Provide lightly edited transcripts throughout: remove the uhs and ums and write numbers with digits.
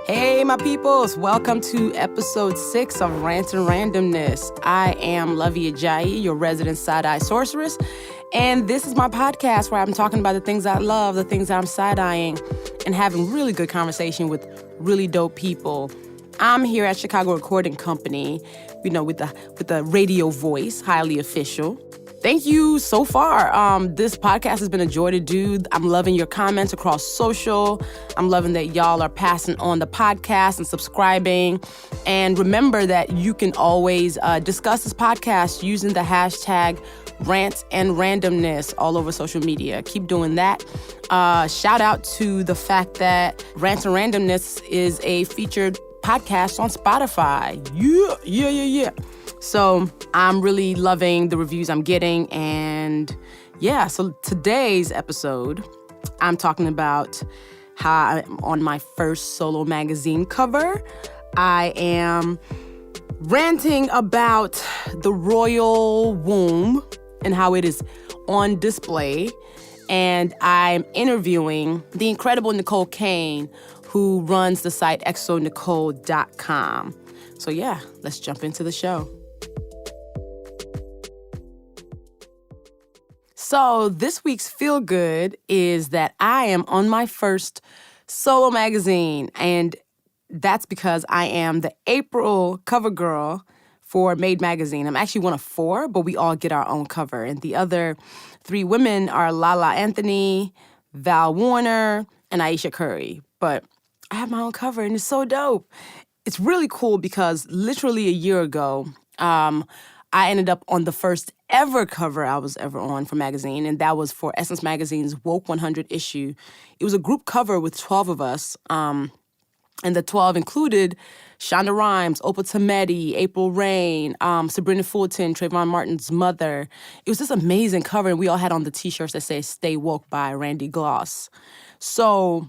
Hey, my peoples. Welcome to episode 6 of Rants and Randomness. I am Luvvie Ajayi, your resident side-eye sorceress, and this is my podcast where I'm talking about the things I love, the things I'm side-eyeing, and having really good conversation with really dope people. I'm here at Chicago Recording Company, with the radio voice, highly official. Thank you so far. This podcast has been a joy to do. I'm loving your comments across social. I'm loving that y'all are passing on the podcast and subscribing. And remember that you can always discuss this podcast using the hashtag Rants and Randomness all over social media. Keep doing that. Shout out to the fact that Rants and Randomness is a featured podcast on Spotify. Yeah. So I'm really loving the reviews I'm getting. And yeah, so today's episode, I'm talking about how I'm on my first solo magazine cover. I am ranting about the royal womb and how it is on display. And I'm interviewing the incredible Necole Kane, who runs the site exonecole.com. So yeah, let's jump into the show. So this week's Feel Good is that I am on my first solo magazine, and that's because I am the April cover girl for Made Magazine. I'm actually one of 4, but we all get our own cover. And the other 3 women are Lala Anthony, Val Warner, and Aisha Curry. But I have my own cover, and it's so dope. It's really cool because literally a year ago, I ended up on the first ever cover I was ever on for magazine, and that was for Essence Magazine's Woke 100 issue. It was a group cover with 12 of us, and the 12 included Shonda Rhimes, Opal Tometi, April Rain, Sabrina Fulton, Trayvon Martin's mother. It was this amazing cover, and we all had on the T-shirts that say "Stay Woke" by Randy Gloss. So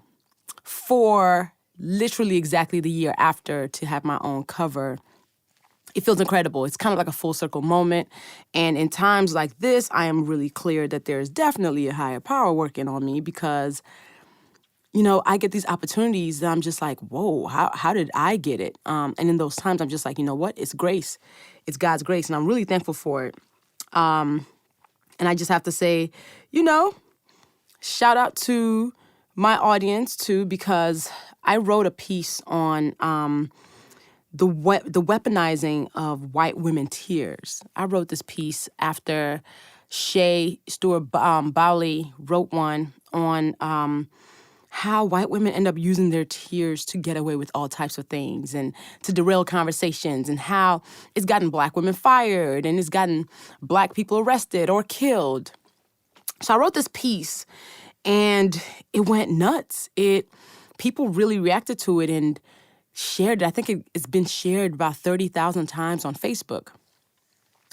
for literally exactly the year after to have my own cover, it feels incredible. It's kind of like a full circle moment. And in times like this, I am really clear that there is definitely a higher power working on me because, I get these opportunities that I'm just like, whoa, how did I get it? And in those times, I'm just like, you know what? It's grace. It's God's grace. And I'm really thankful for it. And I just have to say, shout out to my audience too, because I wrote a piece on the weaponizing of white women tears. I wrote this piece after Shea Stewart Bowley wrote one on how white women end up using their tears to get away with all types of things and to derail conversations, and how it's gotten black women fired and it's gotten black people arrested or killed. So I wrote this piece and it went nuts. People really reacted to it and shared it. I think it's been shared about 30,000 times on Facebook.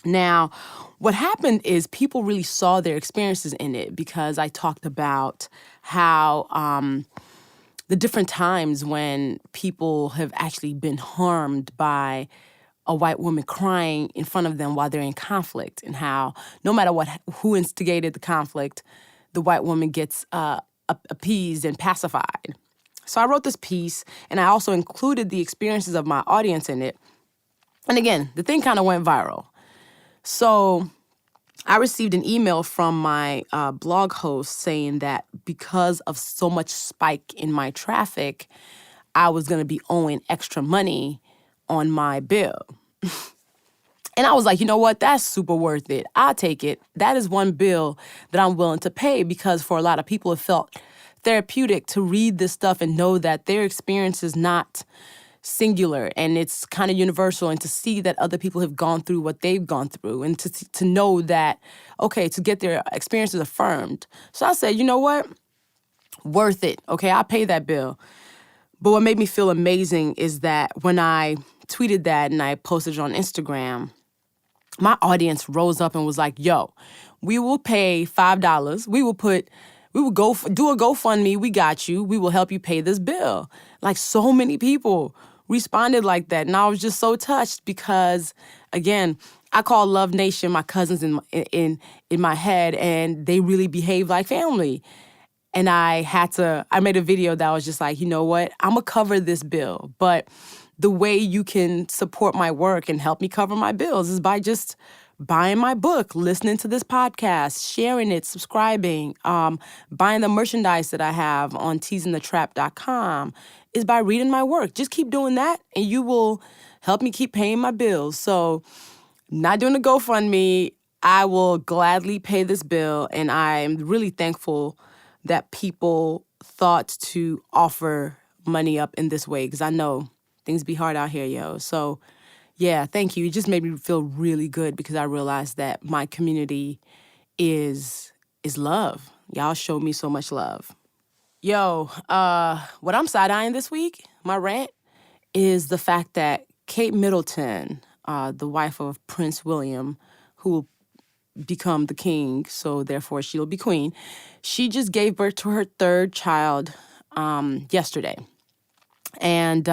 Now, what happened is people really saw their experiences in it because I talked about how the different times when people have actually been harmed by a white woman crying in front of them while they're in conflict, and how no matter who instigated the conflict, the white woman gets appeased and pacified. So I wrote this piece, and I also included the experiences of my audience in it. And again, the thing kind of went viral. So I received an email from my blog host saying that because of so much spike in my traffic, I was going to be owing extra money on my bill. And I was like, you know what? That's super worth it. I'll take it. That is one bill that I'm willing to pay, because for a lot of people, it felt therapeutic to read this stuff and know that their experience is not singular and it's kind of universal, and to see that other people have gone through what they've gone through, and to know that, okay, to get their experiences affirmed. So I said, you know what? Worth it. Okay, I'll pay that bill. But what made me feel amazing is that when I tweeted that and I posted it on Instagram, my audience rose up and was like, yo, we will pay $5. We will go do a GoFundMe. We got you. We will help you pay this bill. Like, so many people responded like that. And I was just so touched because, again, I call Love Nation my cousins in my head, and they really behave like family. And I made a video that was just like, you know what? I'm going to cover this bill. But the way you can support my work and help me cover my bills is by just buying my book, listening to this podcast, sharing it, subscribing, buying the merchandise that I have on teasingthetrap.com, is by reading my work. Just keep doing that and you will help me keep paying my bills. So not doing a GoFundMe, I will gladly pay this bill. And I'm really thankful that people thought to offer money up in this way, because I know things be hard out here, yo. So yeah, thank you. It just made me feel really good because I realized that my community is love. Y'all show me so much love. Yo, what I'm side-eyeing this week, my rant, is the fact that Kate Middleton, the wife of Prince William, who will become the king, so therefore she'll be queen, she just gave birth to her third child yesterday. And,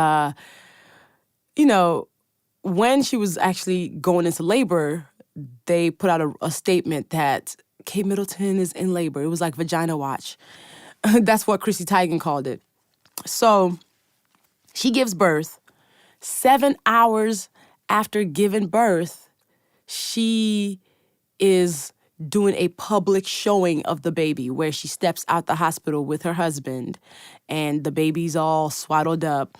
when she was actually going into labor, they put out a statement that Kate Middleton is in labor. It was like Vagina Watch. That's what Chrissy Teigen called it. So she gives birth. 7 hours after giving birth, she is doing a public showing of the baby where she steps out the hospital with her husband and the baby's all swaddled up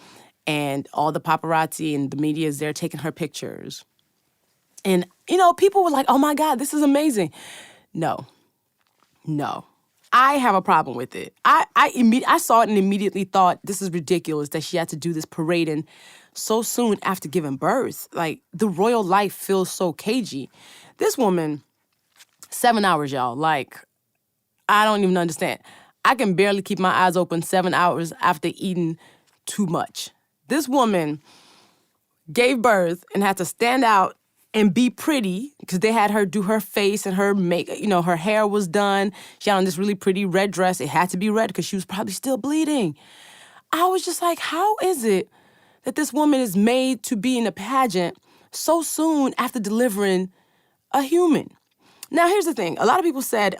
and all the paparazzi and the media is there taking her pictures. And, people were like, oh my God, this is amazing. No. I have a problem with it. I saw it and immediately thought, this is ridiculous that she had to do this parading so soon after giving birth. Like, the royal life feels so cagey. This woman, 7 hours, y'all. Like, I don't even understand. I can barely keep my eyes open 7 hours after eating too much. This woman gave birth and had to stand out and be pretty because they had her do her face and her make, her hair was done. She had on this really pretty red dress. It had to be red because she was probably still bleeding. I was just like, how is it that this woman is made to be in a pageant so soon after delivering a human? Now, here's the thing. A lot of people said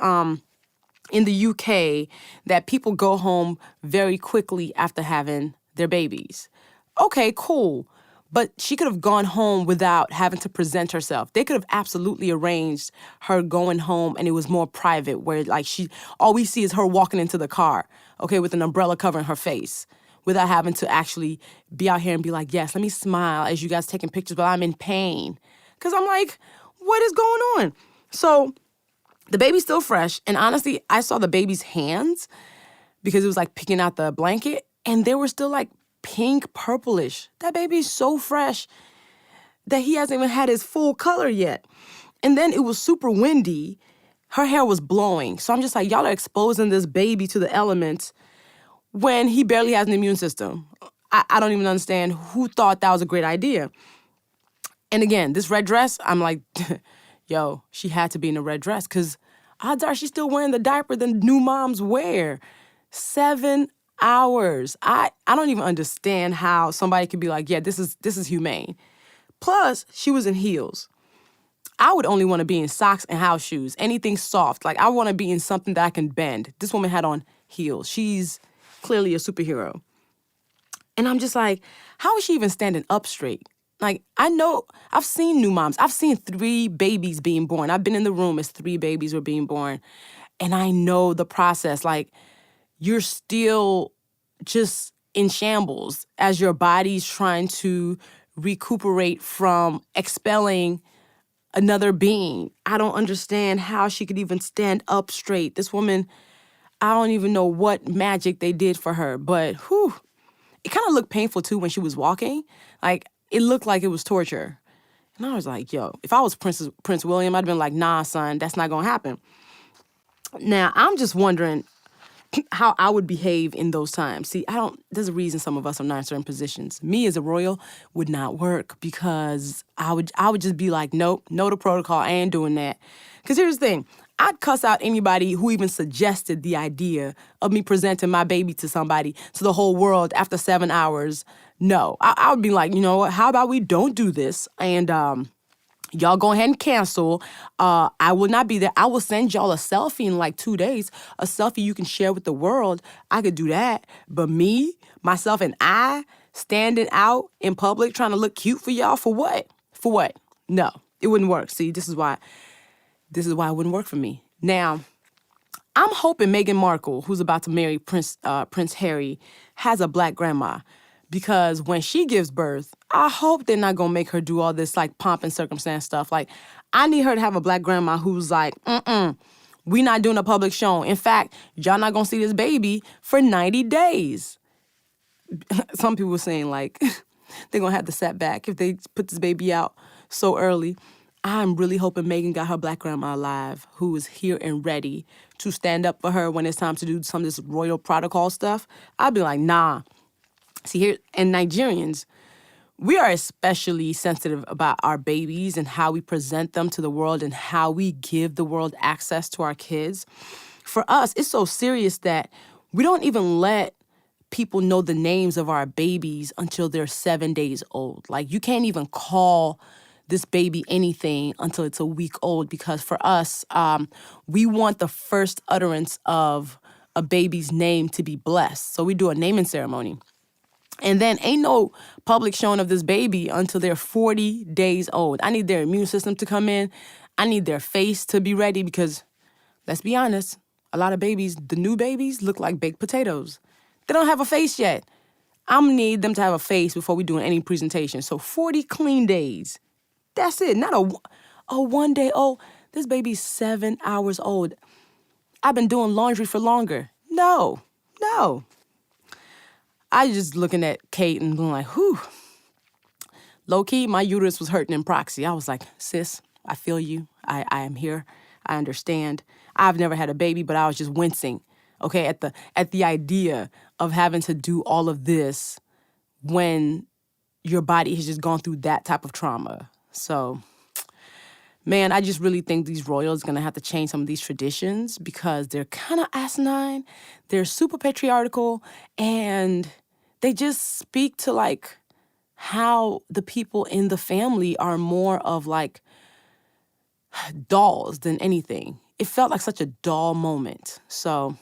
in the UK that people go home very quickly after having their babies. Okay, cool. But she could have gone home without having to present herself. They could have absolutely arranged her going home and it was more private where all we see is her walking into the car, okay, with an umbrella covering her face without having to actually be out here and be like, yes, let me smile as you guys taking pictures, but I'm in pain. Because I'm like, what is going on? So the baby's still fresh. And honestly, I saw the baby's hands because it was like picking out the blanket and they were still like pink, purplish. That baby's so fresh that he hasn't even had his full color yet. And then it was super windy. Her hair was blowing. So I'm just like, y'all are exposing this baby to the elements when he barely has an immune system. I don't even understand who thought that was a great idea. And again, this red dress, I'm like, yo, she had to be in a red dress because odds are she's still wearing the diaper that new moms wear. 7 hours. I don't even understand how somebody could be like, yeah, this is humane. Plus, she was in heels. I would only want to be in socks and house shoes, anything soft. Like, I want to be in something that I can bend. This woman had on heels. She's clearly a superhero. And I'm just like, how is she even standing up straight? Like, I know, I've seen new moms. I've seen 3 babies being born. I've been in the room as 3 babies were being born. And I know the process. Like, you're still just in shambles as your body's trying to recuperate from expelling another being. I don't understand how she could even stand up straight. This woman, I don't even know what magic they did for her, but it kind of looked painful too when she was walking. Like, it looked like it was torture. And I was like, yo, if I was Prince William, I'd have been like, nah, son, that's not gonna happen. Now, I'm just wondering how I would behave in those times. See, there's a reason some of us are not in certain positions. Me as a royal would not work because I would just be like, nope, no to protocol, I ain't doing that. Because here's the thing, I'd cuss out anybody who even suggested the idea of me presenting my baby to somebody, to the whole world after 7 hours. No, I would be like, you know what, how about we don't do this? And Y'all go ahead and cancel. I will not be there. I will send y'all a selfie in like 2 days, a selfie you can share with the world. I could do that. But me, myself, and I standing out in public trying to look cute for y'all, for what? For what? No, it wouldn't work. See, this is why it wouldn't work for me. Now, I'm hoping Meghan Markle, who's about to marry Prince Harry, has a black grandma. Because when she gives birth, I hope they're not gonna make her do all this like pomp and circumstance stuff. Like, I need her to have a black grandma who's like, we not doing a public show. In fact, y'all not gonna see this baby for 90 days. Some people were saying like, they're gonna have the setback if they put this baby out so early. I'm really hoping Meghan got her black grandma alive, who is here and ready to stand up for her when it's time to do some of this royal protocol stuff. I'd be like, nah. See, here, and Nigerians, we are especially sensitive about our babies and how we present them to the world and how we give the world access to our kids. For us, it's so serious that we don't even let people know the names of our babies until they're 7 days old. Like, you can't even call this baby anything until it's a week old, because for us, we want the first utterance of a baby's name to be blessed. So we do a naming ceremony. And then ain't no public showing of this baby until they're 40 days old. I need their immune system to come in. I need their face to be ready because, let's be honest, a lot of babies, the new babies, look like baked potatoes. They don't have a face yet. I'm gonna need them to have a face before we do any presentation. So 40 clean days. That's it. Not a 1 day old. This baby's 7 hours old. I've been doing laundry for longer. No. I just looking at Kate and being like, whew. Low-key, my uterus was hurting in proxy. I was like, sis, I feel you. I am here. I understand. I've never had a baby, but I was just wincing, okay, at the idea of having to do all of this when your body has just gone through that type of trauma. So, man, I just really think these royals are going to have to change some of these traditions because they're kind of asinine. They're super patriarchal, and they just speak to, like, how the people in the family are more of, like, dolls than anything. It felt like such a doll moment. So,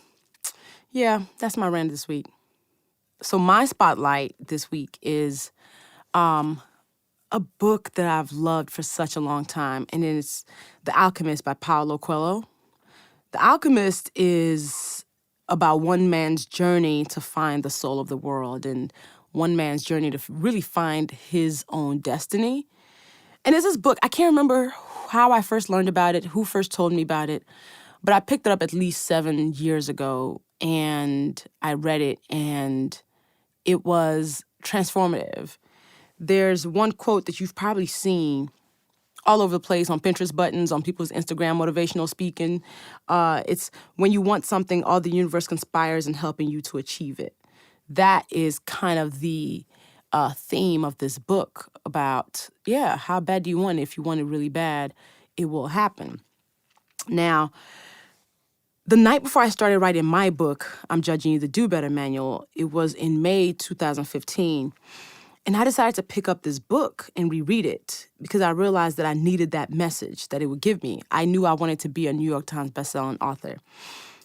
yeah, that's my rant this week. So my spotlight this week is a book that I've loved for such a long time, and it's The Alchemist by Paulo Coelho. The Alchemist is about one man's journey to find the soul of the world and one man's journey to really find his own destiny. And it's this book, I can't remember how I first learned about it, who first told me about it, but I picked it up at least 7 years ago, and I read it, and it was transformative. There's one quote that you've probably seen all over the place on Pinterest buttons, on people's Instagram motivational speaking. It's when you want something, all the universe conspires in helping you to achieve it. That is kind of the theme of this book about, how bad do you want it? If you want it really bad, it will happen. Now, the night before I started writing my book, I'm Judging You, the Do Better Manual, it was in May 2015. And I decided to pick up this book and reread it because I realized that I needed that message that it would give me. I knew I wanted to be a New York Times bestselling author.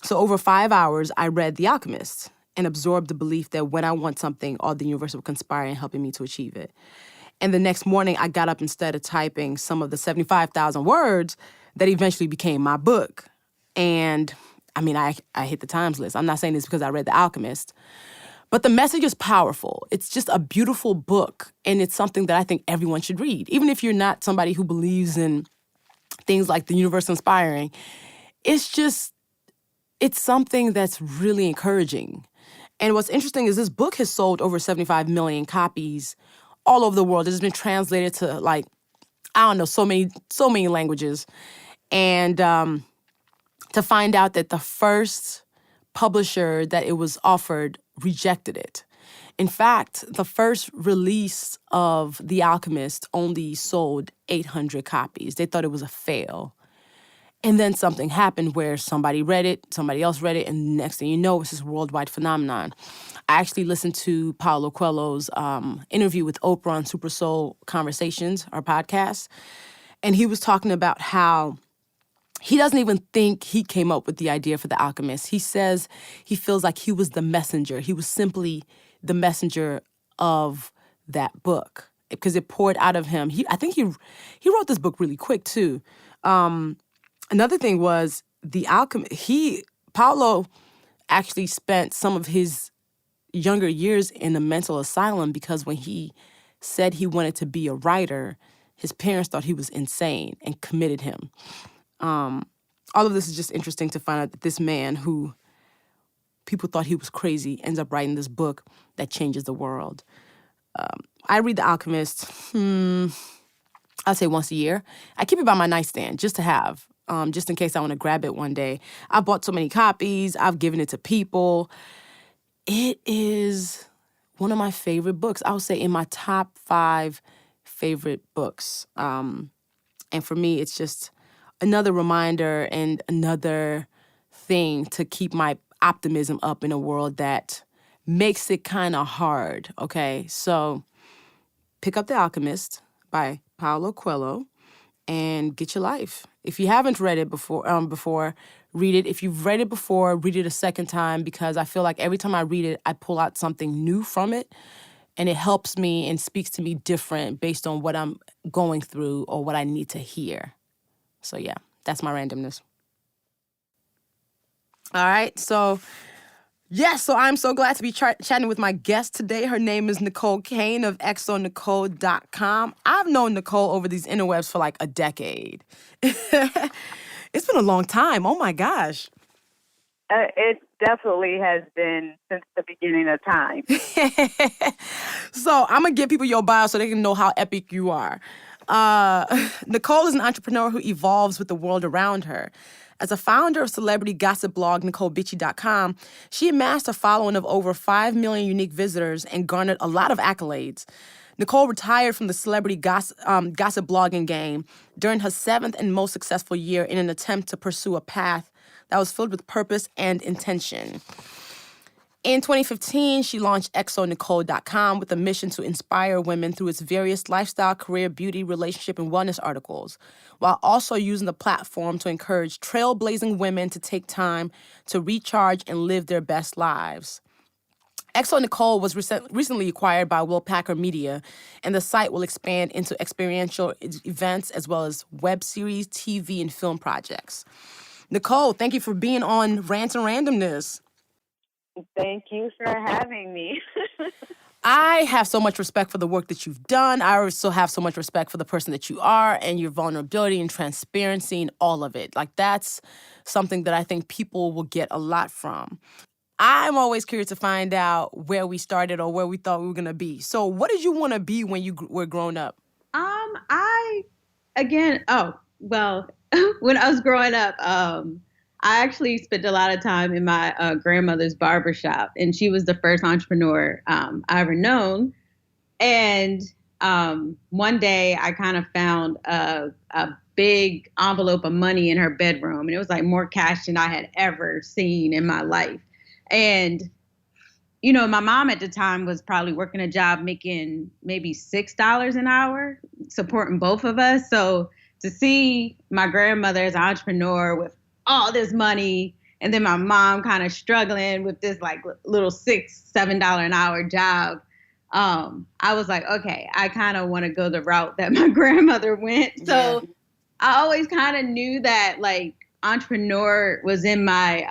So over 5 hours, I read The Alchemist and absorbed the belief that when I want something, all the universe will conspire in helping me to achieve it. And the next morning, I got up instead of typing some of the 75,000 words that eventually became my book. And I mean, I hit the Times list. I'm not saying this because I read The Alchemist. But the message is powerful. It's just a beautiful book, and it's something that I think everyone should read. Even if you're not somebody who believes in things like the universe inspiring, it's something that's really encouraging. And what's interesting is this book has sold over 75 million copies all over the world. It has been translated to, like, I don't know, so many languages. And to find out that the first publisher that it was offered rejected it. In fact, the first release of The Alchemist only sold 800 copies. They thought it was a fail. And then something happened where somebody read it, somebody else read it, and next thing you know, it's this worldwide phenomenon. I actually listened to Paulo Coelho's interview with Oprah on Super Soul Conversations, our podcast. And he was talking about how he doesn't even think he came up with the idea for The Alchemist. He says he feels like he was the messenger. He was simply the messenger of that book because it poured out of him. I think he wrote this book really quick too. Another thing was The Alchemist. Paulo actually spent some of his younger years in a mental asylum because when he said he wanted to be a writer, his parents thought he was insane and committed him. All of this is just interesting to find out that this man who people thought he was crazy ends up writing this book that changes the world. I read The Alchemist, I'd say once a year. I keep it by my nightstand just to have, just in case I want to grab it one day. I bought so many copies. I've given it to people. It is one of my favorite books. I would say in my top 5 favorite books. And for me, it's just another reminder and another thing to keep my optimism up in a world that makes it kind of hard, okay? So pick up The Alchemist by Paulo Coelho and get your life. If you haven't read it before, read it. If you've read it before, read it a second time because I feel like every time I read it, I pull out something new from it and it helps me and speaks to me different based on what I'm going through or what I need to hear. So yeah, that's my randomness. All right, so I'm so glad to be chatting with my guest today. Her name is Necole Kane of exonecole.com. I've known Necole over these interwebs for like a decade. It's been a long time. Oh my gosh. It definitely has been since the beginning of time. So I'm going to give people your bio so they can know how epic you are. Necole is an entrepreneur who evolves with the world around her. As a founder of celebrity gossip blog NecoleBitchie.com, she amassed a following of over 5 million unique visitors and garnered a lot of accolades. Necole retired from the celebrity gossip blogging game during her 7th and most successful year in an attempt to pursue a path that was filled with purpose and intention. In 2015, she launched exonecole.com with a mission to inspire women through its various lifestyle, career, beauty, relationship, and wellness articles, while also using the platform to encourage trailblazing women to take time to recharge and live their best lives. Necole was recently acquired by Will Packer Media, and the site will expand into experiential events as well as web series, TV, and film projects. Necole, thank you for being on Rants and Randomness. Thank you for having me. I have so much respect for the work that you've done. I also have so much respect for the person that you are and your vulnerability and transparency and all of it. Like, that's something that I think people will get a lot from. I'm always curious to find out where we started or where we thought we were going to be. So what did you want to be when you were growing up? When I was growing up, I actually spent a lot of time in my grandmother's barbershop, and she was the first entrepreneur I ever known. And one day I kind of found a big envelope of money in her bedroom, and it was like more cash than I had ever seen in my life. And, you know, my mom at the time was probably working a job making maybe $6 an hour, supporting both of us. So to see my grandmother as an entrepreneur with all this money, and then my mom kind of struggling with this like little $6-7 an hour job, I was like, okay, I kind of want to go the route that my grandmother went. So I always kind of knew that like entrepreneur was in my,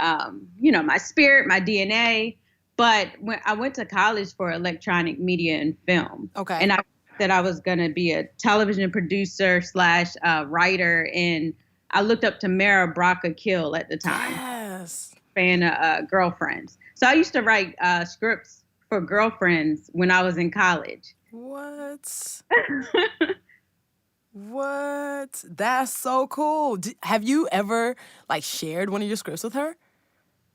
my spirit, my DNA. But when I went to college for electronic media and film, and I said I was going to be a television producer / writer, and I looked up to Mara Brock Akil at the time. Yes. Fan of Girlfriends. So I used to write scripts for Girlfriends when I was in college. What? What? That's so cool. Have you ever like shared one of your scripts with her?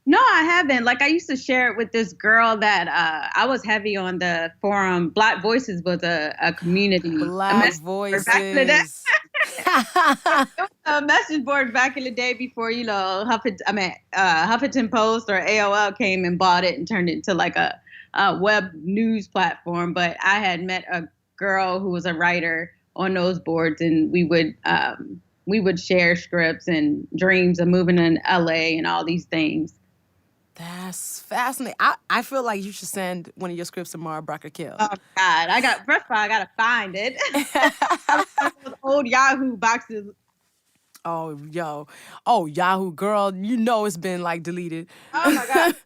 No, I haven't. Like, I used to share it with this girl that I was heavy on the forum. Black Voices was a community. Black Voices. Back in the day. A message board back in the day before, Huffington Post or AOL came and bought it and turned it into like a web news platform. But I had met a girl who was a writer on those boards, and we would share scripts and dreams of moving in LA and all these things. That's fascinating. I feel like you should send one of your scripts to Mara Brocker Kill. Oh God, first of all, I gotta find it. I was those old Yahoo boxes. Oh, Yahoo, girl, it's been like deleted. Oh my God.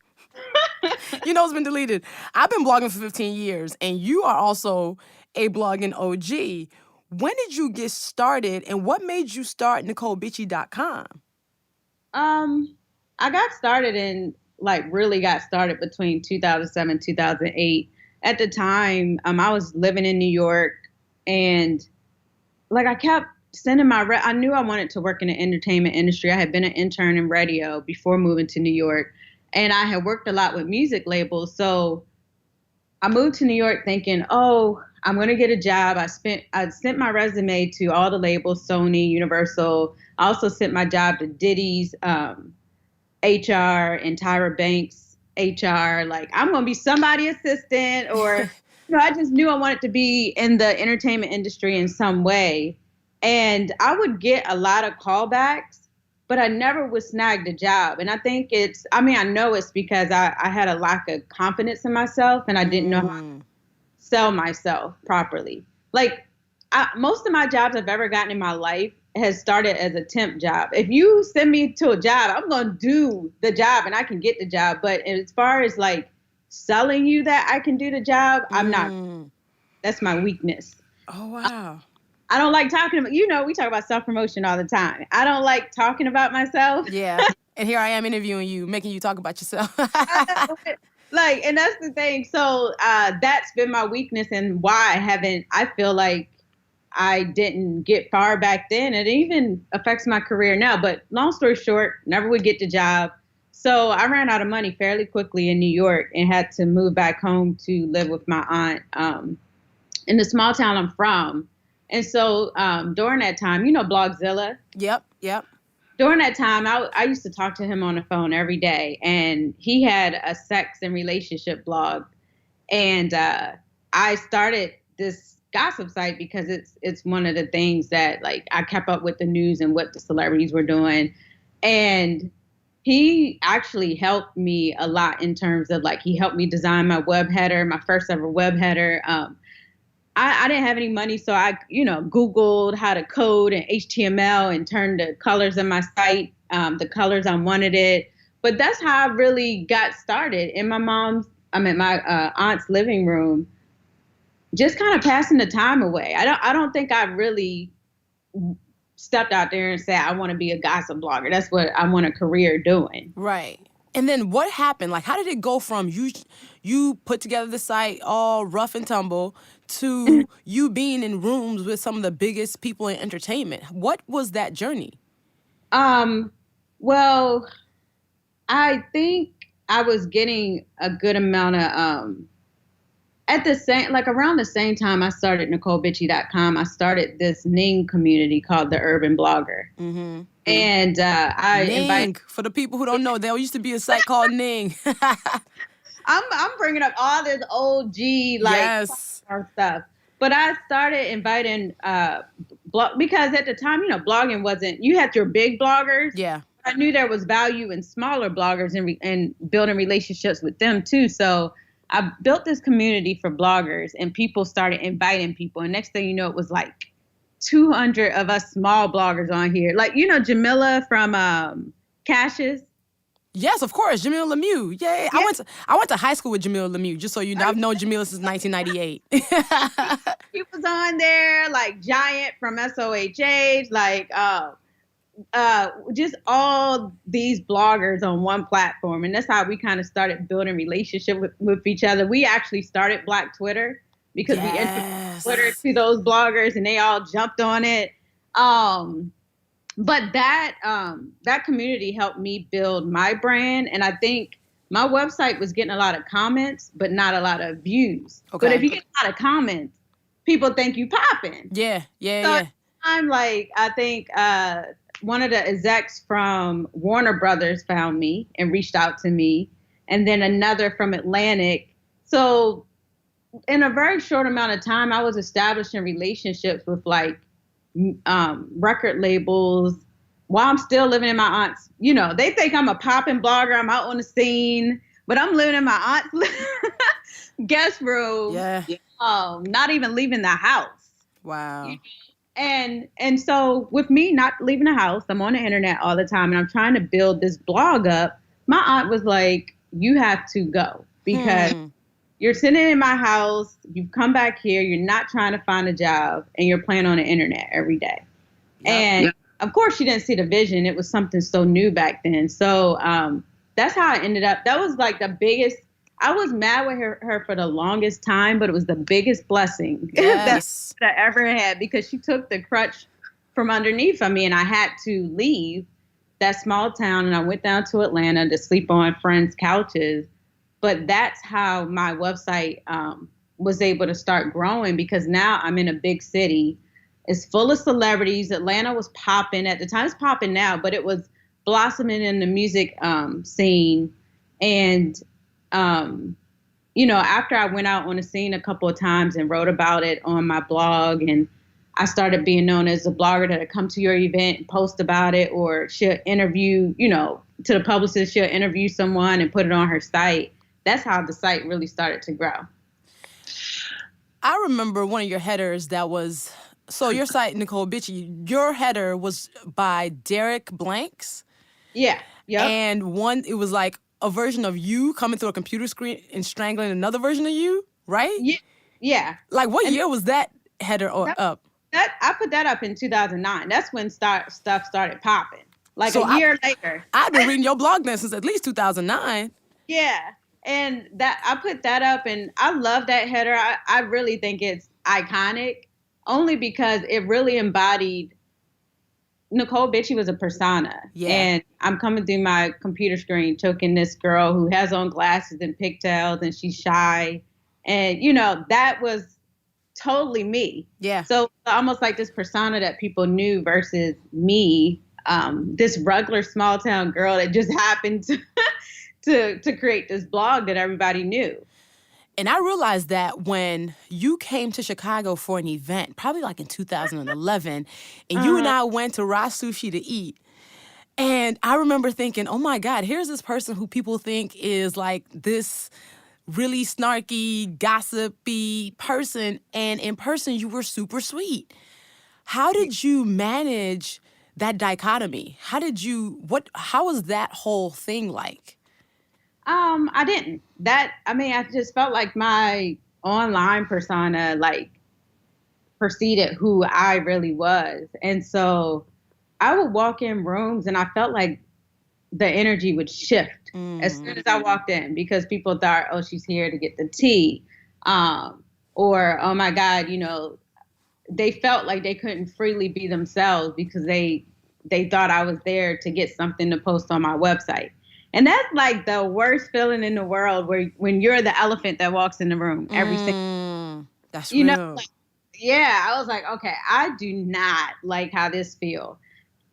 It's been deleted. I've been blogging for 15 years, and you are also a blogging OG. When did you get started, and what made you start NecoleBitchie.com? I really got started between 2007 and 2008. At the time, I was living in New York, and I kept sending I knew I wanted to work in the entertainment industry. I had been an intern in radio before moving to New York, and I had worked a lot with music labels. So I moved to New York thinking, oh, I'm going to get a job. I sent my resume to all the labels, Sony, Universal. I also sent my job to Diddy's HR and Tyra Banks HR. I'm going to be somebody's assistant, or, I just knew I wanted to be in the entertainment industry in some way. And I would get a lot of callbacks, but I never would snag the job. And I think I know it's because I had a lack of confidence in myself, and I didn't know how to sell myself properly. Most of my jobs I've ever gotten in my life has started as a temp job. If you send me to a job, I'm going to do the job and I can get the job. But as far as selling you that I can do the job, I'm not. That's my weakness. Oh, wow. I don't like talking about, we talk about self-promotion all the time. I don't like talking about myself. Yeah. And here I am interviewing you, making you talk about yourself. And that's the thing. So that's been my weakness, and why I feel like I didn't get far back then. It even affects my career now. But long story short, never would get the job. So I ran out of money fairly quickly in New York and had to move back home to live with my aunt in the small town I'm from. And so during that time, Blogzilla? Yep. During that time, I used to talk to him on the phone every day, and he had a sex and relationship blog. And I started this gossip site because it's one of the things that I kept up with the news and what the celebrities were doing. And he actually helped me a lot in terms of he helped me design my web header, my first ever web header. I didn't have any money, so I, Googled how to code and HTML and turn the colors of my site, the colors I wanted it. But that's how I really got started in my aunt's living room, just kind of passing the time away. I don't think I really stepped out there and said, I want to be a gossip blogger. That's what I want a career doing. Right. And then what happened? How did it go from you put together the site all rough and tumble to you being in rooms with some of the biggest people in entertainment? What was that journey? Well, I think I was getting a good amount of around the same time I started NecoleBitchie.com, I started this Ning community called the Urban Blogger. Mm-hmm. And I Ning, for the people who don't know, there used to be a site called Ning. I'm bringing up all this old yes. stuff. But I started inviting because at the time, blogging wasn't, you had your big bloggers. Yeah. I knew there was value in smaller bloggers and building relationships with them too. So I built this community for bloggers, and people started inviting people. And next thing you know, it was 200 of us small bloggers on here. Jamila from Cassius. Yes, of course, Jamila Lemieux. Yay! Yeah. I went to high school with Jamila Lemieux. Just so you know, I've known Jamila since 1998. He was on there, Giant from SOHH, just all these bloggers on one platform. And that's how we kind of started building relationship with each other. We actually started Black Twitter because we introduced Twitter to those bloggers, and they all jumped on it. But that community helped me build my brand. And I think my website was getting a lot of comments, but not a lot of views. Okay. But if you get a lot of comments, people think you popping. Yeah. I'm I think one of the execs from Warner Brothers found me and reached out to me, and then another from Atlantic. So in a very short amount of time, I was establishing relationships with like record labels while I'm still living in my aunt's. You know, they think I'm a popping blogger. I'm out on the scene, but I'm living in my aunt's guest room. Yeah. Not even leaving the house. Wow. And so with me not leaving the house, I'm on the internet all the time, and I'm trying to build this blog up. My aunt was like, "You have to go because." You're sitting in my house, you've come back here, you're not trying to find a job, and you're playing on the internet every day. Yep. And of course, she didn't see the vision. It was something so new back then. So that's how I ended up. That was like the biggest, I was mad with her for the longest time, but it was the biggest blessing that I ever had, because she took the crutch from underneath of me, and I had to leave that small town, and I went down to Atlanta to sleep on friends' couches. But that's how my website was able to start growing, because now I'm in a big city. It's full of celebrities. Atlanta was popping at the time. It's popping now, but it was blossoming in the music scene. And, you know, after I went out on the scene a couple of times and wrote about it on my blog, and I started being known as a blogger that would come to your event and post about it, or she'll interview, you know, to the publicist, she'll interview someone and put it on her site. That's how the site really started to grow. I remember one of your headers that was, so your site, Necole Bitchie, your header was by Derek Blanks. Yeah. Yep. And one, it was like a version of you coming through a computer screen and strangling another version of you, right? Yeah. Yeah. Like what year was that header up? I put that up in 2009. That's when stuff started popping. Like so a year later. I've been reading your blog then since at least 2009. Yeah. And that I put that up, and I love that header. I really think it's iconic, only because it really embodied Necole Bitchie was a persona. Yeah. And I'm coming through my computer screen choking this girl who has on glasses and pigtails, and she's shy. And, you know, that was totally me. Yeah. So almost like this persona that people knew versus me, this regular small town girl that just happened to create this blog that everybody knew. And I realized that when you came to Chicago for an event, probably like in 2011, and you and I went to Raw Sushi to eat. And I remember thinking, oh my God, here's this person who people think is like this really snarky, gossipy person. And in person, you were super sweet. How did you manage that dichotomy? How was that whole thing like? I didn't. I just felt like my online persona, like, preceded who I really was. And so I would walk in rooms and I felt like the energy would shift as soon as I walked in, because people thought, oh, she's here to get the tea. Or, oh my God, you know, they felt like they couldn't freely be themselves because they thought I was there to get something to post on my website. And that's like the worst feeling in the world, when you're the elephant that walks in the room every single. That's you real. know, like, yeah, I was like, okay, I do not like how this feels.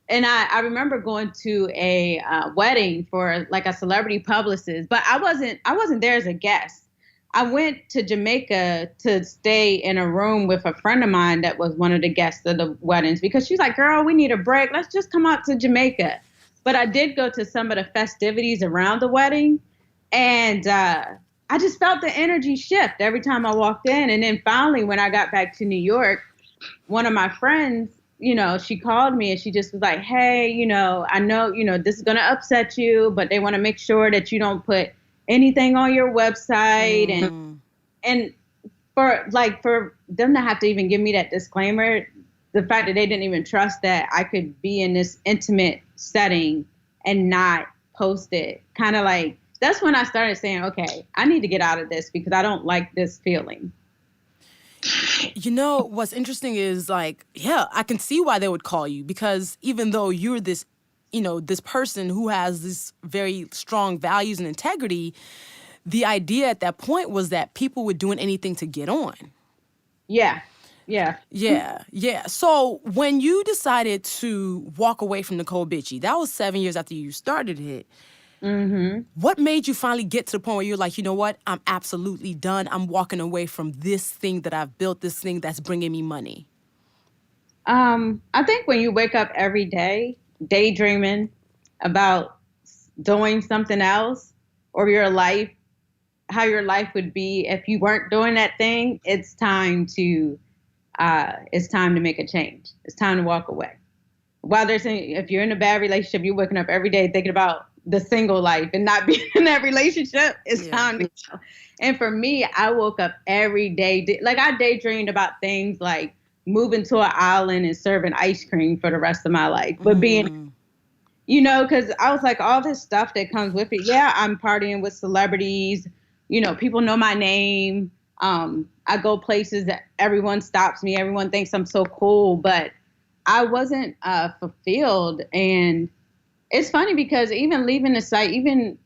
And I remember going to a wedding for like a celebrity publicist, but I wasn't there as a guest. I went to Jamaica to stay in a room with a friend of mine that was one of the guests of the weddings, because she's like, girl, we need a break. Let's just come out to Jamaica. But I did go to some of the festivities around the wedding, and I just felt the energy shift every time I walked in. And then finally, when I got back to New York, one of my friends, you know, she called me and she just was like, hey, you know, I know, you know, this is going to upset you, but they want to make sure that you don't put anything on your website. And for them to have to even give me that disclaimer, the fact that they didn't even trust that I could be in this intimate setting and not post it, kind of like, that's when I started saying, okay, I need to get out of this because I don't like this feeling. You know, what's interesting is like, yeah, I can see why they would call you, because even though you're this, you know, this person who has this very strong values and integrity, the idea at that point was that people were doing anything to get on. Yeah. Yeah. Yeah. Yeah. So when you decided to walk away from Necole Bitchie, that was 7 years after you started it. Mm-hmm. What made you finally get to the point where you're like, you know what? I'm absolutely done. I'm walking away from this thing that I've built, this thing that's bringing me money. I think when you wake up every day daydreaming about doing something else or your life, how your life would be if you weren't doing that thing, it's time to make a change. It's time to walk away. If you're in a bad relationship, you're waking up every day thinking about the single life and not being in that relationship. It's time to go. And for me, I woke up every day, like I daydreamed about things like moving to an island and serving ice cream for the rest of my life. But being, because I was like, all this stuff that comes with it. Yeah, I'm partying with celebrities. People know my name. I go places that everyone stops me. Everyone thinks I'm so cool, but I wasn't fulfilled. And it's funny because even leaving the site, even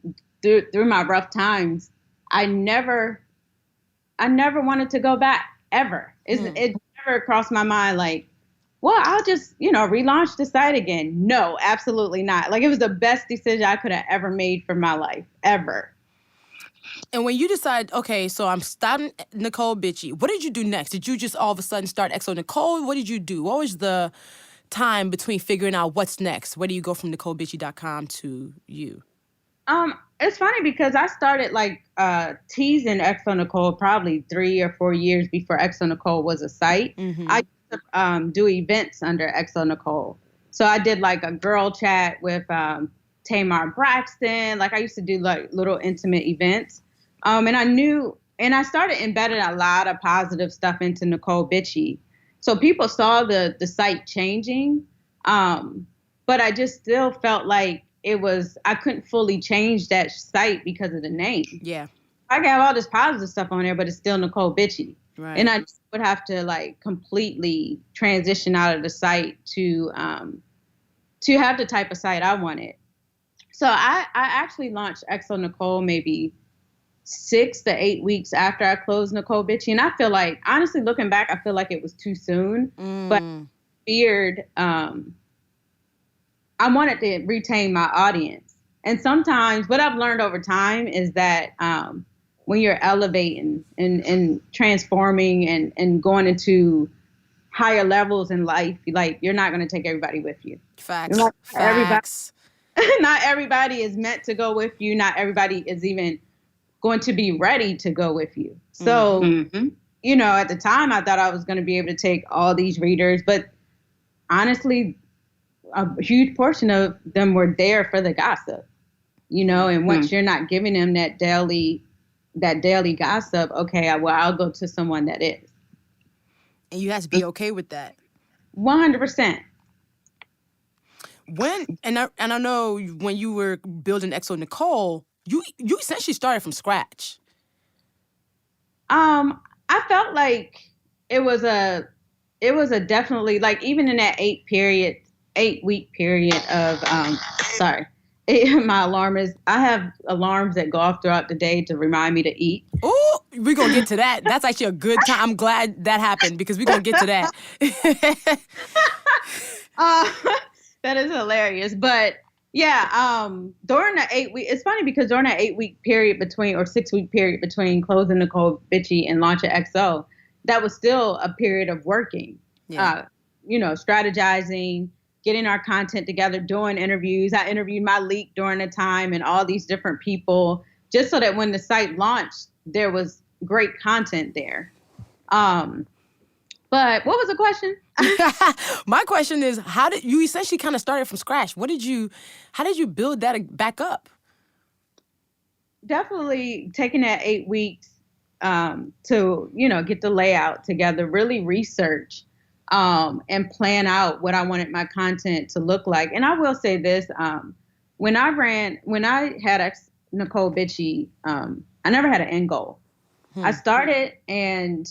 through my rough times, I never wanted to go back ever. It never crossed my mind like, well, I'll just, relaunch the site again. No, absolutely not. Like it was the best decision I could have ever made for my life, ever. And when you decide, okay, so I'm starting Necole Bitchie, what did you do next? Did you just all of a sudden start XO Necole? What did you do? What was the time between figuring out what's next? Where do you go from NecoleBitchie.com to you? It's funny because I started teasing XO Necole probably 3 or 4 years before XO Necole was a site. Mm-hmm. I used to do events under XO Necole. So I did like a girl chat with Tamar Braxton. Like I used to do like little intimate events. And I started embedding a lot of positive stuff into Necole Bitchie. So people saw the site changing. But I just still felt like I couldn't fully change that site because of the name. Yeah. I can have all this positive stuff on there, but it's still Necole Bitchie. Right. And I just would have to completely transition out of the site to have the type of site I wanted. So I actually launched XO Necole maybe 6 to 8 weeks after I closed Necole Bitchie. And I feel like, honestly, looking back, I feel like it was too soon. But feared, I wanted to retain my audience. And sometimes what I've learned over time is that when you're elevating and transforming and going into higher levels in life, you're not going to take everybody with you. Facts. Not everybody is meant to go with you. Not everybody is even going to be ready to go with you. So, at the time I thought I was going to be able to take all these readers, but honestly, a huge portion of them were there for the gossip, and once you're not giving them that daily gossip, okay, I'll go to someone that is. And you have to be okay with that. 100%. I know when you were building XO Necole, you essentially started from scratch. I felt like it was a definitely, even in that 8-week period of my alarm is, I have alarms that go off throughout the day to remind me to eat. Oh, we're going to get to that. That's actually a good time. I'm glad that happened because we're going to get to that. That is hilarious. But yeah, during the 8 week, it's funny because during that 8-week period between, or 6-week period between closing Necole Bitchie and launching XO, that was still a period of working, strategizing, getting our content together, doing interviews. I interviewed my leak during the time and all these different people, just so that when the site launched, there was great content there. But what was the question? My question is, how did you essentially kind of started from scratch? How did you build that back up? Definitely taking that 8 weeks to, get the layout together, really research and plan out what I wanted my content to look like. And I will say this, when I had Necole Bitchie, I never had an end goal. I started and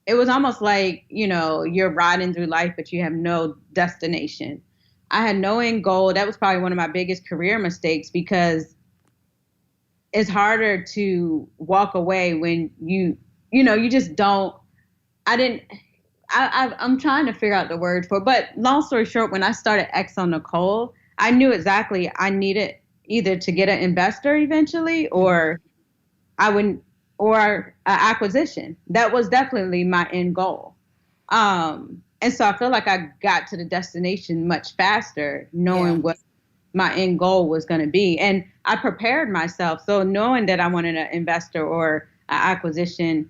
it was almost like, you're riding through life, but you have no destination. I had no end goal. That was probably one of my biggest career mistakes because it's harder to walk away when you just don't. I'm trying to figure out the word for it. But long story short, when I started XO Necole, I knew exactly I needed either to get an investor eventually, or I would, or acquisition. That was definitely my end goal. And so I feel like I got to the destination much faster, Yeah. knowing what my end goal was going to be. And I prepared myself. So knowing that I wanted an investor or an acquisition,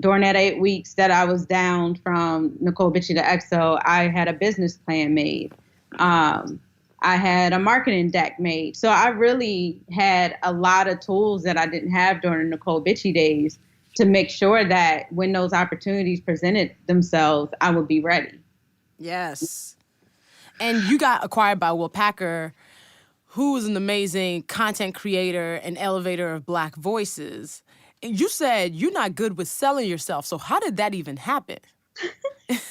during that 8 weeks that I was down from Necole Bitchie to EXO, I had a business plan made. I had a marketing deck made. So I really had a lot of tools that I didn't have during the Necole Bitchie days to make sure that when those opportunities presented themselves, I would be ready. Yes. And you got acquired by Will Packer, who is an amazing content creator and elevator of Black voices. And you said you're not good with selling yourself. So how did that even happen?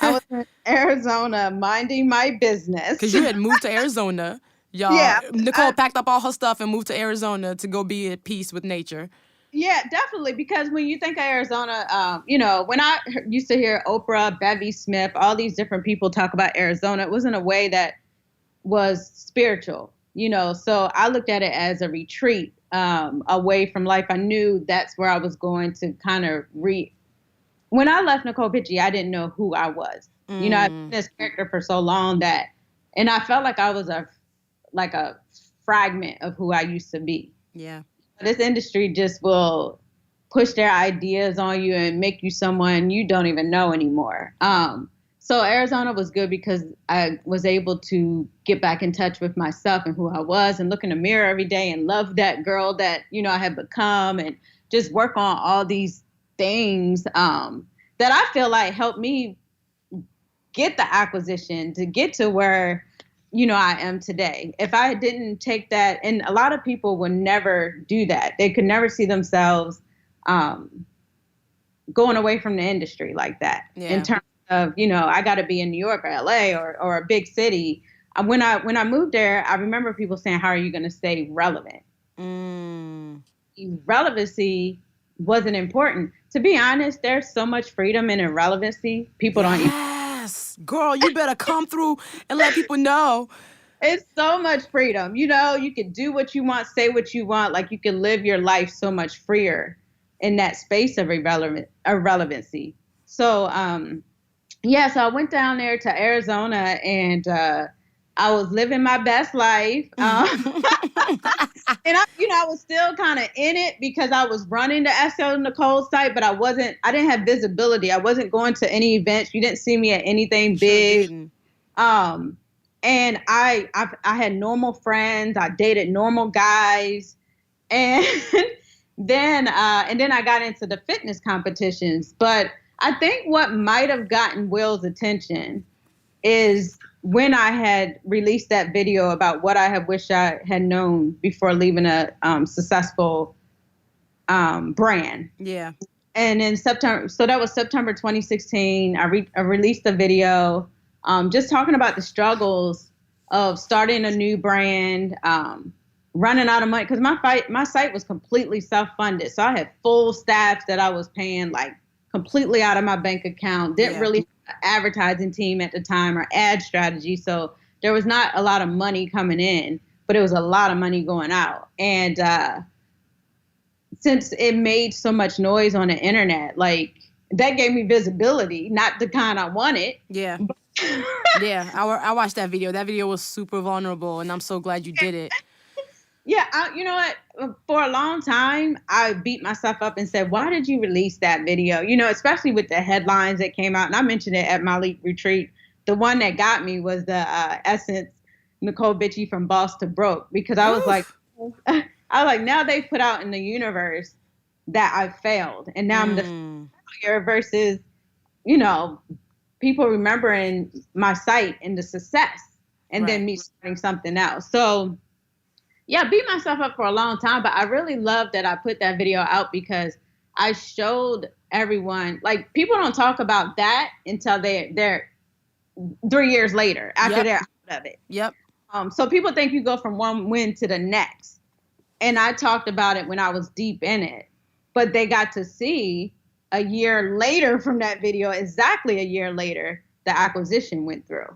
I was in Arizona minding my business. Because you had moved to Arizona. Y'all, Yeah. Necole packed up all her stuff and moved to Arizona to go be at peace with nature. Yeah, definitely. Because when you think of Arizona, when I used to hear Oprah, Bevy Smith, all these different people talk about Arizona, it was in a way that was spiritual, So I looked at it as a retreat away from life. I knew that's where I was going to kind of When I left Necole Bitchie, I didn't know who I was. I've been this character for so long and I felt like I was a fragment of who I used to be. Yeah. This industry just will push their ideas on you and make you someone you don't even know anymore. So Arizona was good because I was able to get back in touch with myself and who I was and look in the mirror every day and love that girl that, I had become and just work on all these things that I feel like helped me get the acquisition to get to where I am today. If I didn't take that, and a lot of people would never do that. They could never see themselves going away from the industry like that. Yeah. In terms of, I got to be in New York or LA or a big city. When I moved there, I remember people saying, how are you going to stay relevant? Relevancy wasn't important. To be honest, there's so much freedom in irrelevancy. People don't even. Yes. Girl, you better come through and let people know. It's so much freedom. You can do what you want, say what you want. Like you can live your life so much freer in that space of irrelevancy. So, so I went down there to Arizona and I was living my best life. And I was still kind of in it because I was running the SO Necole site, but I didn't have visibility. I wasn't going to any events. You didn't see me at anything big. And I had normal friends. I dated normal guys. And then I got into the fitness competitions. But I think what might have gotten Will's attention is when I had released that video about what I had wished I had known before leaving a successful brand. Yeah. And in September, so that was September 2016, I released a video just talking about the struggles of starting a new brand, running out of money, because my site was completely self-funded. So I had full staff that I was paying like completely out of my bank account. Didn't really have an advertising team at the time or ad strategy. So there was not a lot of money coming in, but it was a lot of money going out. And since it made so much noise on the internet, like that gave me visibility, not the kind I wanted. Yeah. Yeah, I watched that video. That video was super vulnerable, and I'm so glad you did it. Yeah, you know what? For a long time, I beat myself up and said, why did you release that video? Especially with the headlines that came out. And I mentioned it at my Leap retreat. The one that got me was the Essence Necole Bitchie from Boss to Broke, because I was like, now they put out in the universe that I failed. And now I'm the failure versus, people remembering my site and the success and then me starting something else. So yeah, beat myself up for a long time, but I really love that I put that video out because I showed everyone, like people don't talk about that until they're 3 years later after they're out of it. Yep. So people think you go from one win to the next. And I talked about it when I was deep in it, but they got to see a year later from that video, exactly a year later, the acquisition went through.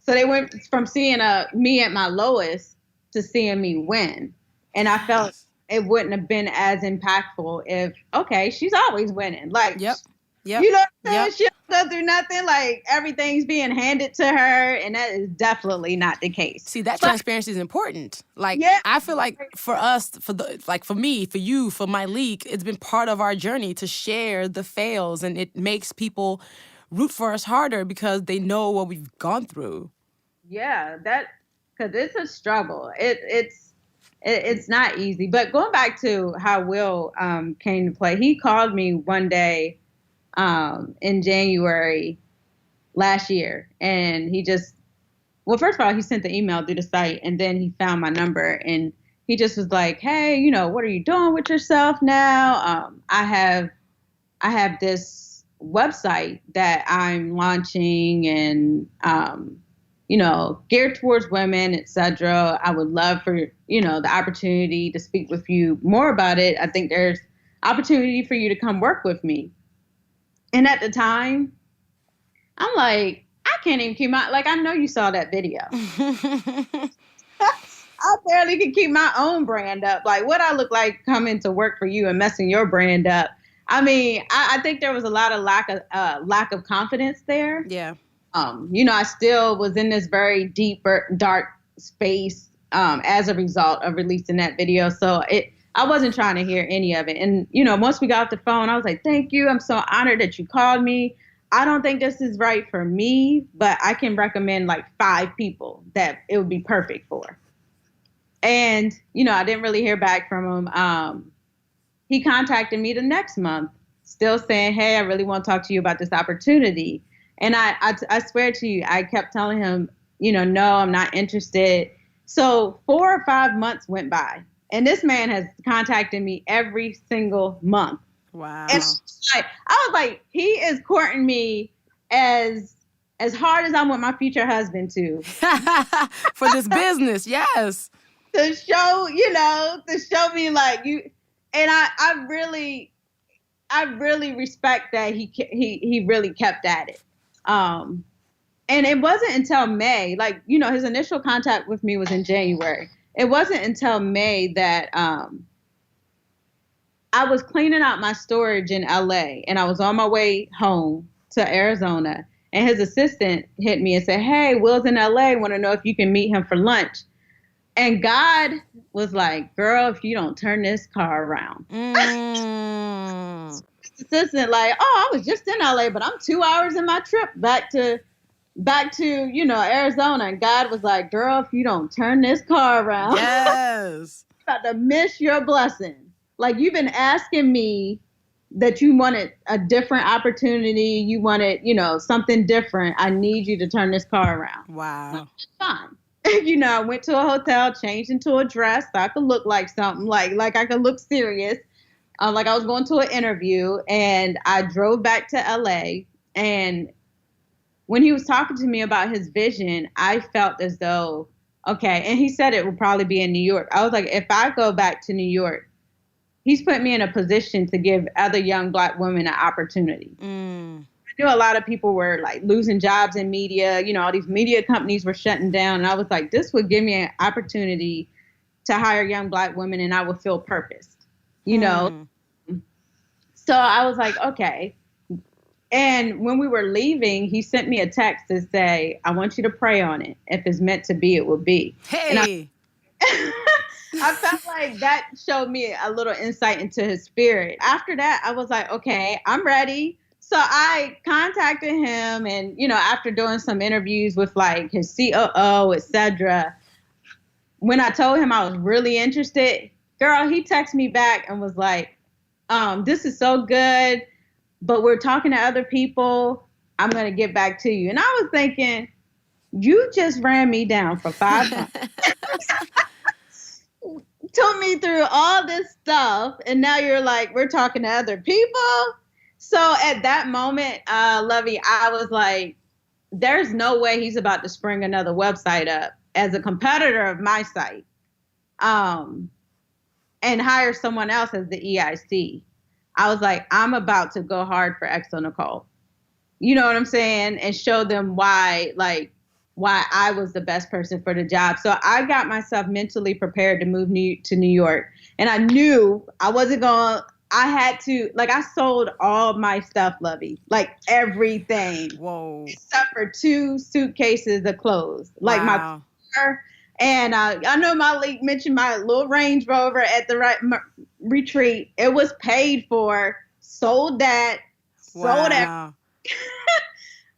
So So they went from seeing me at my lowest to seeing me win. And I felt it wouldn't have been as impactful if, okay, she's always winning. Like, Yep. you know what I'm saying? Yep. She don't go through nothing. Like, everything's being handed to her. And that is definitely not the case. See, that transparency is important. Like, Yeah. I feel like for us, for me, for you, for my league, it's been part of our journey to share the fails, and it makes people root for us harder because they know what we've gone through. Yeah, because it's a struggle. It's not easy. But going back to how Will came to play, he called me one day in January last year, and first of all, he sent the email through the site, and then he found my number, and he just was like, "Hey, what are you doing with yourself now? I have this website that I'm launching, and geared towards women, etc. I would love for the opportunity to speak with you more about it. I think there's opportunity for you to come work with me." And at the time, I'm like, I can't even keep I know you saw that video. I barely can keep my own brand up. Like, what I look like coming to work for you and messing your brand up. I mean, I think there was a lot of lack of confidence there. Yeah. I still was in this very deep, dark space as a result of releasing that video. So I wasn't trying to hear any of it. And, once we got off the phone, I was like, thank you. I'm so honored that you called me. I don't think this is right for me, but I can recommend like 5 people that it would be perfect for. And, I didn't really hear back from him. He contacted me the next month, still saying, hey, I really want to talk to you about this opportunity. And I swear to you, I kept telling him, no, I'm not interested. So 4 or 5 months went by. And this man has contacted me every single month. Wow. And I was like, he is courting me as hard as I want my future husband to. For this business, yes. To show me like you. And I really respect that he really kept at it. And it wasn't until May, his initial contact with me was in January. It wasn't until May that I was cleaning out my storage in LA, and I was on my way home to Arizona, and his assistant hit me and said, hey, Will's in LA, want to know if you can meet him for lunch. And God was like, girl, if you don't turn this car around. Assistant like, oh, I was just in LA, but I'm 2 hours in my trip back to Arizona. And God was like, girl, if you don't turn this car around, yes, you're about to miss your blessing. Like, you've been asking me that you wanted a different opportunity. You wanted, something different. I need you to turn this car around. Wow. Fine. I went to a hotel, changed into a dress so I could look like something, like I could look serious. Like I was going to an interview, and I drove back to LA. And when he was talking to me about his vision, I felt as though, okay, and he said it would probably be in New York. I was like, if I go back to New York, he's put me in a position to give other young Black women an opportunity. I knew a lot of people were like losing jobs in media. All these media companies were shutting down. And I was like, this would give me an opportunity to hire young Black women, and I would feel purposed, So I was like, okay. And when we were leaving, he sent me a text to say, I want you to pray on it. If it's meant to be, it will be. Hey. I felt like that showed me a little insight into his spirit. After that, I was like, okay, I'm ready. So I contacted him, and, after doing some interviews with like his COO, etc., when I told him I was really interested, girl, he texted me back and was like, this is so good, but we're talking to other people. I'm going to get back to you. And I was thinking, you just ran me down for 5 months. Took me through all this stuff, and now you're like, we're talking to other people. So at that moment, Luvvie, I was like, there's no way he's about to spring another website up as a competitor of my site, and hire someone else as the EIC. I was like, I'm about to go hard for Necole. You know what I'm saying? And show them why why I was the best person for the job. So I got myself mentally prepared to move to New York. And I knew I wasn't going, I had to, like, I sold all my stuff, Luvvie, like everything. Whoa. Except for 2 suitcases of clothes, like Wow. my car. And I know Malik mentioned my little Range Rover at the retreat. It was paid for, sold that, sold that. Wow.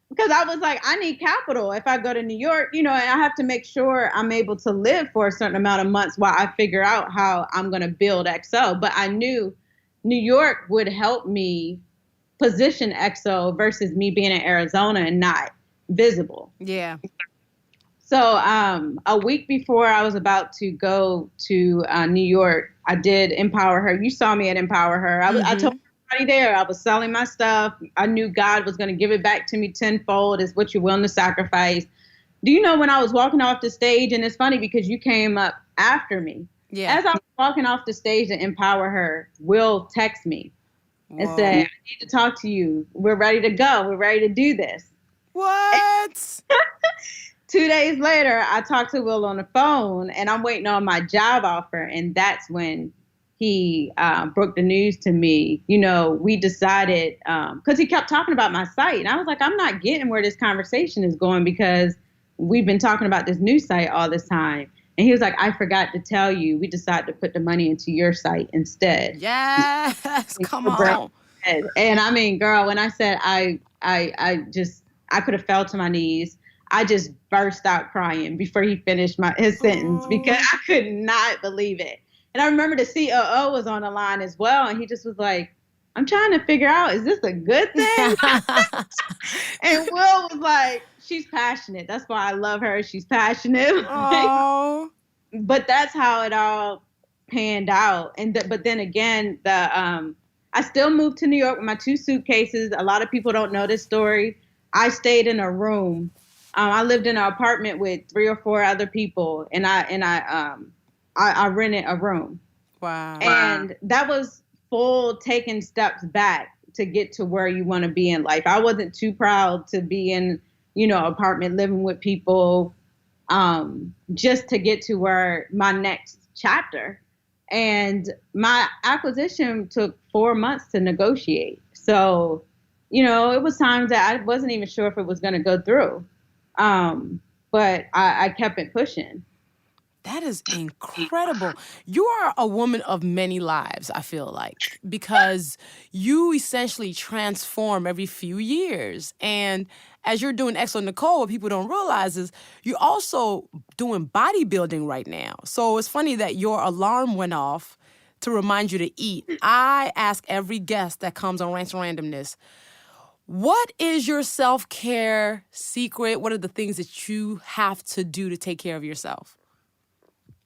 Because I was like, I need capital if I go to New York, and I have to make sure I'm able to live for a certain amount of months while I figure out how I'm going to build XO. But I knew New York would help me position XO versus me being in Arizona and not visible. Yeah. So a week before I was about to go to New York, I did Empower Her. You saw me at Empower Her. I told everybody there I was selling my stuff. I knew God was going to give it back to me tenfold. Is what you're willing to sacrifice. Do you know when I was walking off the stage, and it's funny because you came up after me. Yeah. As I was walking off the stage to Empower Her, Will text me and said, I need to talk to you. We're ready to go. We're ready to do this. What? 2 days later, I talked to Will on the phone, and I'm waiting on my job offer. And that's when he broke the news to me. We decided, because he kept talking about my site. And I was like, I'm not getting where this conversation is going because we've been talking about this new site all this time. And he was like, I forgot to tell you, we decided to put the money into your site instead. Yes, come on. And I mean, girl, when I said I could have fell to my knees, I just burst out crying before he finished his sentence because I could not believe it. And I remember the COO was on the line as well, and he just was like, I'm trying to figure out, is this a good thing? And Will was like, she's passionate. That's why I love her. She's passionate. Oh. But that's how it all panned out. But then again, I still moved to New York with my 2 suitcases. A lot of people don't know this story. I stayed in a room. I lived in an apartment with 3 or 4 other people, and I rented a room. Wow. And that was full taking steps back to get to where you want to be in life. I wasn't too proud to be in, apartment living with people, just to get to where my next chapter. And my acquisition took 4 months to negotiate. So, it was times that I wasn't even sure if it was going to go through. But I kept it pushing. That is incredible. You are a woman of many lives, I feel like, because you essentially transform every few years. And as you're doing XO Necole, what people don't realize is you're also doing bodybuilding right now. So it's funny that your alarm went off to remind you to eat. I ask every guest that comes on Rants and Randomness, what is your self-care secret? What are the things that you have to do to take care of yourself?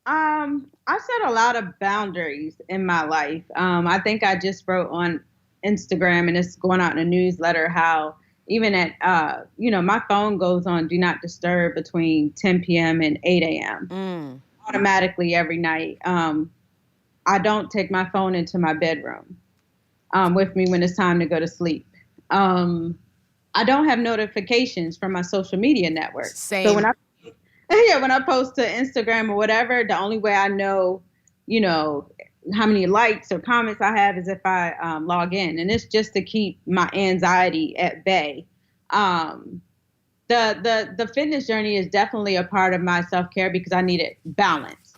I set a lot of boundaries in my life. I think I just wrote on Instagram, and it's going out in a newsletter, how even at, my phone goes on Do Not Disturb between 10 p.m. and 8 a.m. Automatically every night. I don't take my phone into my bedroom with me when it's time to go to sleep. I don't have notifications from my social media networks. Same. So when I post to Instagram or whatever, the only way I know, how many likes or comments I have is if I log in. And it's just to keep my anxiety at bay. The fitness journey is definitely a part of my self-care because I needed balance.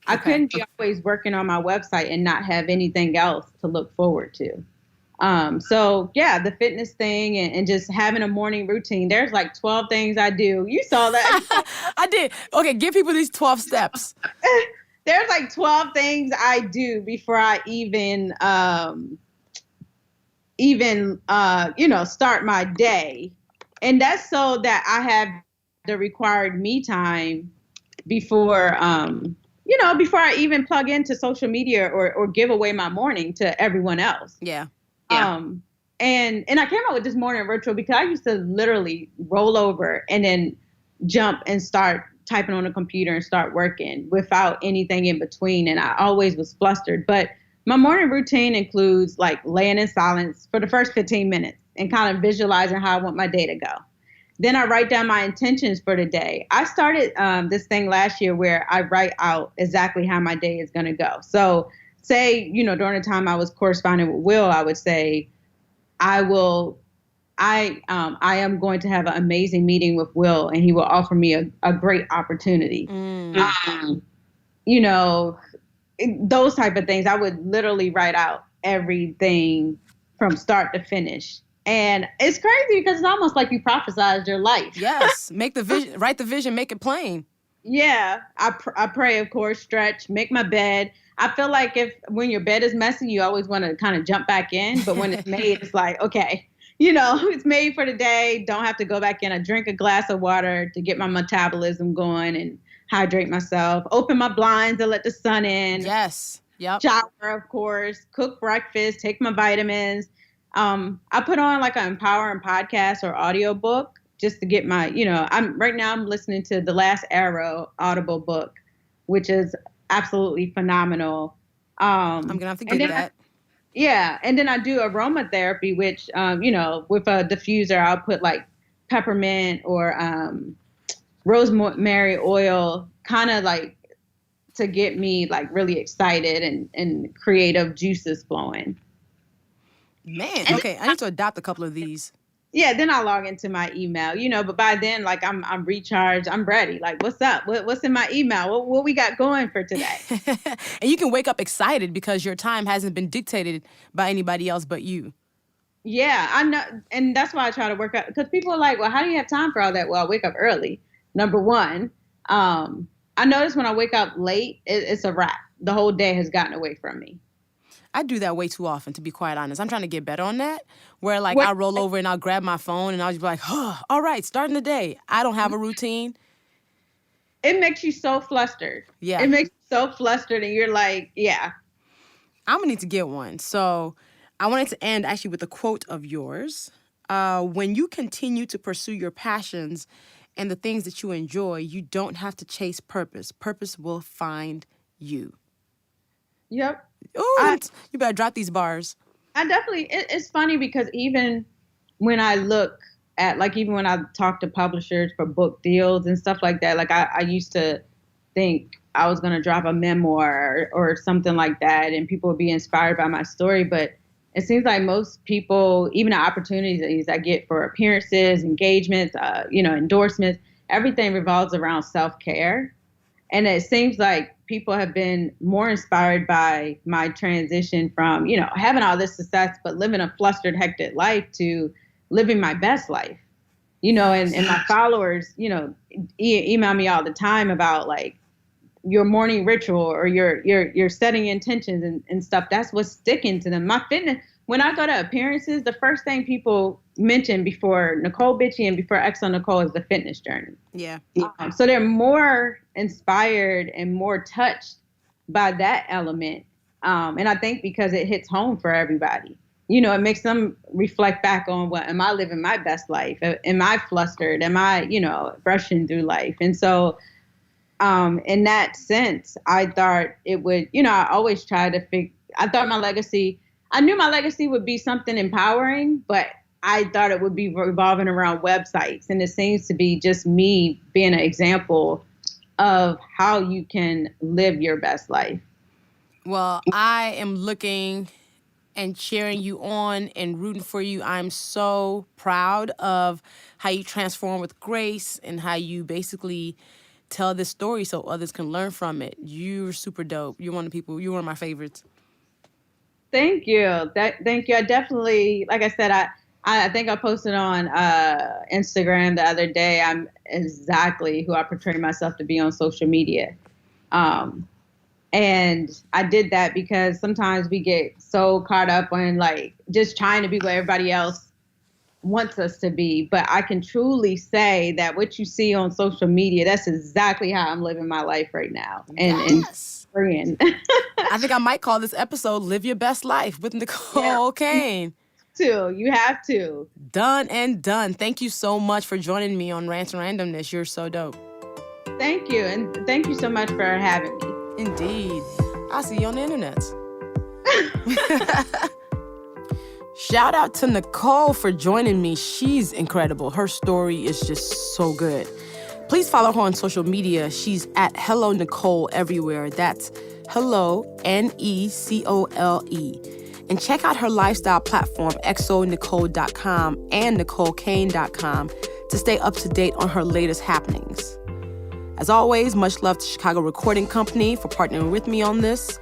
I couldn't be always working on my website and not have anything else to look forward to. So yeah, the fitness thing and just having a morning routine. There's like 12 things I do. You saw that. I did. Okay, give people these 12 steps. There's like 12 things I do before I even start my day. And that's so that I have the required me time before I even plug into social media or give away my morning to everyone else. Yeah. And I came up with this morning ritual because I used to literally roll over and then jump and start typing on a computer and start working without anything in between. And I always was flustered. But my morning routine includes like laying in silence for the first 15 minutes and kind of visualizing how I want my day to go. Then I write down my intentions for the day. I started this thing last year where I write out exactly how my day is going to go. So say, during the time I was corresponding with Will, I would say, I am going to have an amazing meeting with Will, and he will offer me a great opportunity. Those type of things. I would literally write out everything from start to finish. And it's crazy because it's almost like you prophesized your life. Yes. Make the vision, write the vision, make it plain. Yeah. I pray, of course, stretch, make my bed. I feel like when your bed is messy, you always want to kind of jump back in. But when it's made, it's like, okay, it's made for the day. Don't have to go back in. I drink a glass of water to get my metabolism going and hydrate myself. Open my blinds and let the sun in. Yes. Yep. Shower, of course. Cook breakfast. Take my vitamins. I put on like an empowering podcast or audiobook just to get my, I'm listening to The Last Arrow Audible book, which is absolutely phenomenal. I'm going to have to get that. Yeah. And then I do aromatherapy, which, with a diffuser, I'll put like peppermint or rosemary oil, kind of like to get me like really excited and creative juices flowing. Man, okay, I need to adopt a couple of these. Yeah, then I log into my email, but by then, like I'm recharged, I'm ready. Like, what's up? What's in my email? What we got going for today? And you can wake up excited because your time hasn't been dictated by anybody else but you. Yeah, I know, and that's why I try to work out, because people are like, well, how do you have time for all that? Well, I wake up early. Number one, I notice when I wake up late, it's a wrap. The whole day has gotten away from me. I do that way too often, to be quite honest. I'm trying to get better on that, where like I roll over and I'll grab my phone and I'll just be like, oh, all right, starting the day. I don't have a routine. It makes you so flustered. Yeah. It makes you so flustered and you're like, yeah. I'm going to need to get one. So I wanted to end actually with a quote of yours. When you continue to pursue your passions and the things that you enjoy, you don't have to chase purpose. Purpose will find you. Yep. Ooh, you better drop these bars. I definitely, it's funny because even when I look at, like, even when I talk to publishers for book deals and stuff like that, like I used to think I was going to drop a memoir or something like that and people would be inspired by my story. But it seems like most people, even the opportunities I get for appearances, engagements, endorsements, everything revolves around self-care. And it seems like people have been more inspired by my transition from, having all this success, but living a flustered, hectic life to living my best life, and my followers, email me all the time about like your morning ritual or your setting intentions and stuff. That's what's sticking to them. My fitness, when I go to appearances, the first thing people mention before Necole Bitchie and before Exo Necole is the fitness journey. Yeah. So they're more inspired and more touched by that element. And I think because it hits home for everybody, it makes them reflect back on am I living my best life? Am I flustered? Am I, rushing through life? And so in that sense, I thought it would, I always try to I knew my legacy would be something empowering, but I thought it would be revolving around websites. And it seems to be just me being an example of how you can live your best life. Well, I am looking and cheering you on and rooting for you. I'm so proud of how you transform with grace and how you basically tell this story so others can learn from it. You're super dope. You're one of my favorites. Thank you. Thank you. I definitely, like I said, I think I posted on Instagram the other day. I'm exactly who I portray myself to be on social media. And I did that because sometimes we get so caught up on like just trying to be what everybody else wants us to be. But I can truly say that what you see on social media, that's exactly how I'm living my life right now. Yes. And I think I might call this episode Live Your Best Life with Necole Kane. You have to. Done and done. Thank you so much for joining me on Rants and Randomness. You're so dope. Thank you. And thank you so much for having me. Indeed. I'll see you on the internet. Shout out to Necole for joining me. She's incredible. Her story is just so good. Please follow her on social media. She's at Hello Necole everywhere. That's Hello, Necole. And check out her lifestyle platform, exonecole.com and NecoleKane.com to stay up to date on her latest happenings. As always, much love to Chicago Recording Company for partnering with me on this.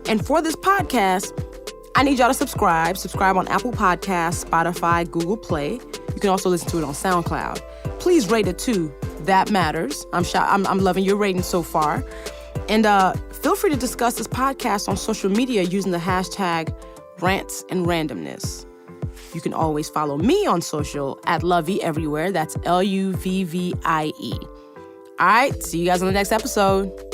And for this podcast, I need y'all to subscribe. Subscribe on Apple Podcasts, Spotify, Google Play. You can also listen to it on SoundCloud. Please rate it too. That matters. I'm loving your rating so far. And feel free to discuss this podcast on social media using the hashtag Rants and Randomness. You can always follow me on social at Luvvie everywhere. That's Luvvie. All right, see you guys on the next episode.